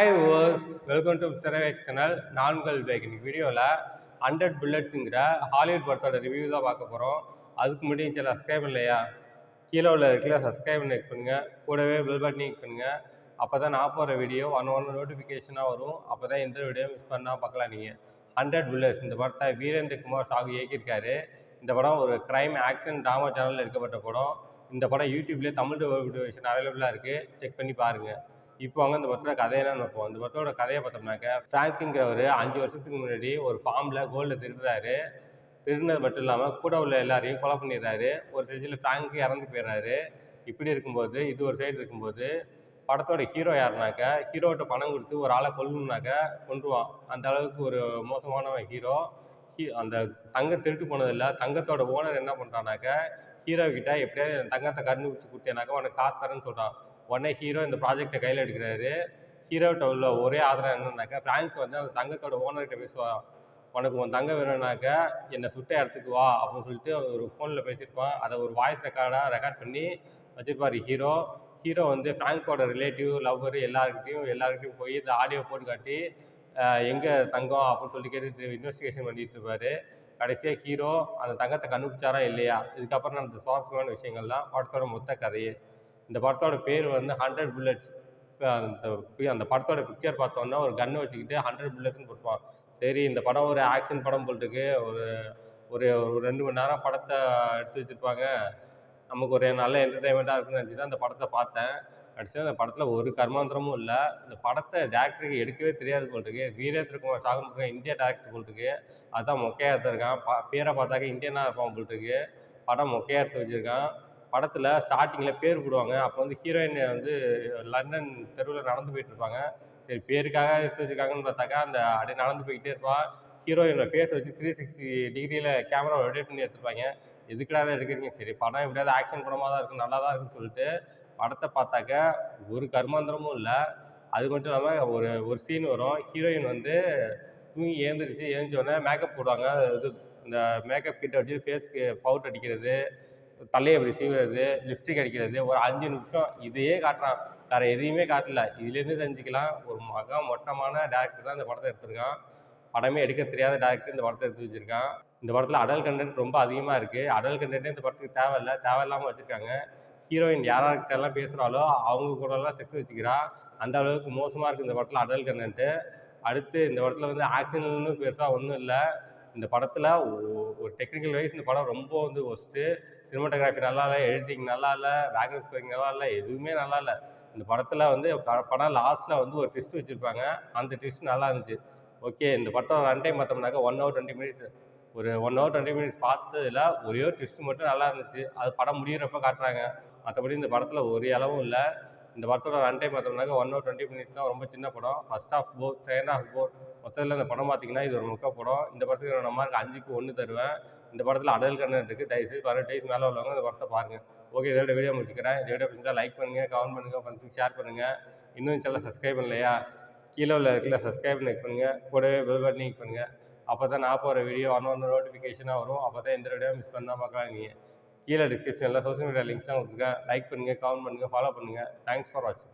Hi viewers, welcome to சிறவேக் channel. நான் உங்கள் பேக். இன்னைக்கு வீடியோவில் 100 புல்லட்ஸுங்கிற ஹாலிவுட் படத்தோட ரிவ்யூ தான் பார்க்க போகிறோம். அதுக்கு முன்னாடி சேனல் சப்ஸ்கிரைப் இல்லையா, கீழே உள்ள இருக்கிற சப்ஸ்கிரைப் பண்ணி பண்ணுங்கள், கூடவே பெல் பட்டன் கிளிக் பண்ணுங்கள். அப்போ தான் நான் போகிற வீடியோ ஒன்று நோட்டிஃபிகேஷனாக வரும். அப்போ தான் எந்த வீடியோ மிஸ் பண்ணால் பார்க்கலாம். நீங்கள் 100 புல்லட்ஸ் இந்த படத்தை வீரேந்திர குமார் சாகு இயக்கியிருக்காரு. இந்த படம் ஒரு கிரைம் ஆக்ஷன் ட்ராமா சேனலில் எடுக்கப்பட்ட படம். இந்த படம் யூடியூப்லேயே தமிழ் வெர்ஷன் அவைலபிளாக இருக்குது, செக் பண்ணி பாருங்கள். இப்போ அவங்க இந்த படத்தோட கதையை என்ன பார்ப்போம். இந்த படத்தோட கதையை பார்த்தோம்னாக்க, ஃப்ராங்க்குங்கிறவர் 5 வருஷத்துக்கு முன்னாடி ஒரு ஃபார்மில் கோல்டை திருடுறாரு. திருடினது மட்டும் இல்லாமல் கூட உள்ள எல்லாரையும் கொலை பண்ணிடுறாரு. ஒரு ஸ்டேஜில் ஃப்ராங்க்கு இறந்து போயிடுறாரு. இப்படி இருக்கும்போது, இது ஒரு சைடு இருக்கும்போது, படத்தோட ஹீரோ யாருனாக்க, ஹீரோட்ட பணம் கொடுத்து ஒரு ஆளை கொல்லணும்னாக்க கொன்றுவான். அந்த அளவுக்கு ஒரு மோசமானவன் ஹீரோ. அந்த தங்கம் திருட்டு போனதில்லை. தங்கத்தோட ஓனர் என்ன பண்ணுறான்னாக்க, ஹீரோ கிட்ட எப்படியாவது என் தங்கத்தை கண்டுபிடிச்சி கொடுத்தேனாக்கா உனக்கு காசு தரேன்னு சொல்கிறான். உடனே ஹீரோ இந்த ப்ராஜெக்டை கையில் எடுக்கிறாரு. ஹீரோட்ட உள்ள ஒரே ஆதரவு என்னன்னாக்கா, ஃப்ராங்க் வந்து அந்த தங்கத்தோட ஓனர்கிட்ட பேசுவான். உனக்கு உன் தங்கம் வேணும்னாக்கா என்னை சுட்ட இடத்துக்கு வா அப்படின்னு சொல்லிட்டு ஒரு ஃபோனில் பேசியிருப்பான். அதை ஒரு வாய்ஸ் ரெக்கார்ட் பண்ணி வச்சிருப்பார் ஹீரோ. ஹீரோ வந்து ஃப்ராங்கோட ரிலேட்டிவ், லவ்வர் எல்லாருக்கிட்டையும் போய் இந்த ஆடியோ போட்டு காட்டி எங்கே தங்கம் அப்படின்னு சொல்லி கேட்டு இன்வெஸ்டிகேஷன் பண்ணிட்டு இருப்பாரு. கடைசியாக ஹீரோ அந்த தங்கத்தை கண்டுபிடிச்சாரா இல்லையா, இதுக்கப்புறம் அந்த சுவாரஸ்யமான விஷயங்கள்லாம் படத்தோட மொத்த கதையே. இந்த படத்தோட பேர் வந்து 100 புல்லட்ஸ். அந்த படத்தோட பிக்சர் பார்த்தோன்னா ஒரு கன்னை வச்சுக்கிட்டு 100 புல்லட்ஸ்னு போட்டுருப்பான். சரி, இந்த படம் ஒரு ஆக்ஷன் படம் போட்டுருக்கு, ஒரு ஒரு ஒரு 2 மணி நேரம் படத்தை எடுத்து வச்சுருப்பாங்க, நமக்கு ஒரு நல்ல என்டர்டைன்மெண்ட்டாக இருக்குன்னு நினச்சி தான் அந்த படத்தை பார்த்தேன். கடைசியாக அந்த படத்தில் ஒரு கர்மாந்திரமும் இல்லை. இந்த படத்தை டேரக்டருக்கு எடுக்கவே தெரியாது போட்டிருக்கு. வீரேந்திர குமார் சாகுன்னு இந்தியா டேரக்டர் போட்டிருக்கு. அதுதான் மொக்கையாக எடுத்திருக்கான். பேரை பார்த்தாக்க இந்தியனாக இருப்பான் போட்டிருக்கு. படம் மொக்கையாக எடுத்து வச்சுருக்கான். படத்தில் ஸ்டார்டிங்கில் பேர் போடுவாங்க. அப்போ வந்து ஹீரோயின் வந்து லண்டன் தெருவில் நடந்து போயிட்டுருப்பாங்க. சரி, பேருக்காக எடுத்து வச்சுருக்காங்கன்னு பார்த்தாக்கா, அந்த அப்படியே நடந்து போய்கிட்டே இருப்பான். ஹீரோயினோட ஃபேஸை வச்சு 360 டிகிரியில் கேமரா ரொட்டேட் பண்ணி எடுத்துருப்பாங்க. எதுக்குடா அதை எடுக்கிறீங்க? சரி, படம் எப்படியாவது ஆக்ஷன் படமாக தான் இருக்கும், நல்லா தான் இருக்குன்னு சொல்லிட்டு படத்தை பார்த்தாக்க ஒரு கர்மாந்திரமும் இல்லை. அது மட்டும் இல்லாமல் ஒரு ஒரு சீன் வரும். ஹீரோயின் வந்து தூங்கி எழுந்திரிச்ச உடனே மேக்கப் போடுவாங்க. இது இந்த மேக்கப் கிட்ட வச்சு ஃபேஸ்க்கு பவுடர் அடிக்கிறது, தலையை அப்படி சீவுறது, லிப்ஸ்டிக் அடிக்கிறது, ஒரு 5 நிமிஷம் இதையே காட்டுறான். வேறு எதையுமே காட்டல. இதுலேருந்து தெரிஞ்சுக்கலாம், ஒரு மொட்டமான டேரக்டர் தான் இந்த படத்தை எடுத்திருக்கான். படமே எடுக்க தெரியாத டேரக்டர் இந்த படத்தை எடுத்து வச்சுருக்கான். இந்த படத்தில் அடல்ட் கண்டென்ட் ரொம்ப அதிகமாக இருக்குது. அடல்ட் கண்டென்ட்டே இந்த படத்துக்கு தேவையில்லாமல் வச்சுருக்காங்க. ஹீரோயின் யார்கிட்டலாம் பேசுகிறாளோ அவங்க கூடலாம் செக்ஸ் வச்சுக்கிறா. அந்த அளவுக்கு மோசமாக இருக்குது இந்த படத்தில் அடல்ட் கண்டென்ட்டு. அடுத்து இந்த படத்தில் வந்து ஆக்ஷன்னு பெருசாக ஒன்றும் இல்லை. இந்த படத்தில் ஒரு டெக்னிக்கல் வைஸ் இந்த படம் ரொம்ப வந்து ஒஸ்ட்டு. சினிமாட்டோகிராஃபி நல்லா இல்லை, எடிட்டிங் நல்லா இல்லை, பேக்ரவுண்ட் ஸ்கோரிங் நல்லா இல்லை, எதுவுமே நல்லா இல்லை. இந்த படத்தில் வந்து படம் லாஸ்ட்டில் வந்து ஒரு ட்விஸ்ட் வச்சுருப்பாங்க. அந்த ட்விஸ்ட் நல்லா இருந்துச்சு. ஓகே, இந்த படத்தோட ரன் டைம் பார்த்தோம்னாக்கா 1 ஹவர் 20 மினிட்ஸ். ஒரு 1 ஹவர் 20 மினிட்ஸ் பார்த்ததில் ஒரே ஒரு ட்விஸ்ட் மட்டும் நல்லா இருந்துச்சு. அது படம் முடிகிறப்ப காட்டுறாங்க. மற்றபடி இந்த படத்தில் ஒரு அளவும் இல்லை. இந்த படத்தோட ரன் டைம் பார்த்தோம்னாக்கா 1 ஹவர் 20 மினிட்ஸ் தான். ரொம்ப சின்ன படம். ஃபர்ஸ்ட் ஹாஃப் போர், செகண்ட் ஹாஃப் போர். மொத்தத்தில் இந்த படம் பார்த்தீங்கன்னா இது ஒரு மொக்க படம். இந்த படத்துக்கு நான் மார்க் 5க்கு 1 தருவேன். இந்த படத்தில் அடல்ட் கண்டென்ட் இருக்குது. தயவுசெய்து 18 வயசு மேலே உள்ளவங்க இந்த படத்தை பாருங்கள். ஓகே, இதோட வீடியோ முடிச்சுக்கிறேன். இந்த வீடியோ பிடிச்சிருந்தா லைக் பண்ணுங்கள், கமெண்ட் பண்ணுங்கள், ஃப்ரெண்ட்ஸுக்கு ஷேர் பண்ணுங்கள். இன்னும் சேனல் சப்ஸ்கிரைப் பண்ணலையா, கீழே உள்ள இருக்கிற சப்ஸ்கிரைப் கிளிக் பண்ணுங்கள், கூடவே பெல் பட்டன் கிளிக் பண்ணுங்கள். அப்போ தான் நான் போகிற வீடியோ ஒன்று நோட்டிஃபிகேஷனாக வரும். அப்போ தான் எந்த வீடியோ மிஸ் பண்ணால் பார்க்கலாம். நீங்கள் கீழே டிஸ்கிரிப்ஷனில் சோஷியல் மீடியா லிங்க்ஸ்லாம் கொடுத்துருக்கேன். லைக் பண்ணுங்கள், கமெண்ட் பண்ணுங்கள், ஃபாலோ பண்ணுங்கள். தேங்க்ஸ் ஃபார் வாட்சிங்.